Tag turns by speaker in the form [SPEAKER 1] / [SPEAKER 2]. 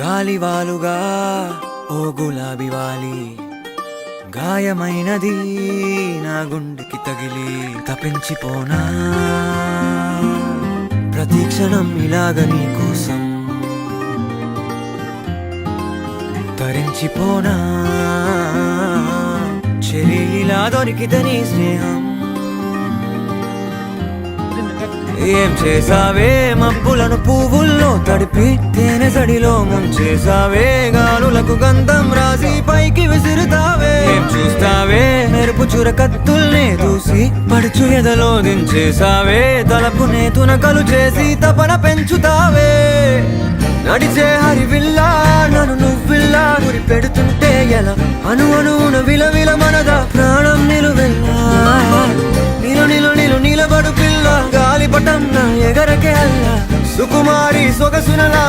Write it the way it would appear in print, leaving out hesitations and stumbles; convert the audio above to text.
[SPEAKER 1] గాలివాలుగా ఓ గులాబీ వాలి గాయమైనది నా గుండెకి తగిలి తపించిపోనా ప్రతిక్షణం ఇలాగ నీ కోసం తరించిపోనా చెరిలా దొరికితే నీ స్నేహం ఏం చేసావే మబ్బులను పువ్వుల్లో తడిపి తేనె సడిలో ముంచేసావే గాలులకు గంధం రాసి పైకి విసురుతావే ఏం చూస్తావే మెరుపు చురకత్తుల్నే దూసి పడుచు ఎదలో దించేసావే తలపునే తునకలు చేసి తపన పెంచుతావే నడిచే హరివిల్లా నన్ను నువ్విల్లా గురి పెడుతుంటే ఎలా అణువున విలవిల మనదా ప్రాణం నిలువెల్లా నిలబడు పిల్ల గాలిపటం నా ఎగరకే అల్లా సుకుమారి సొగసునలా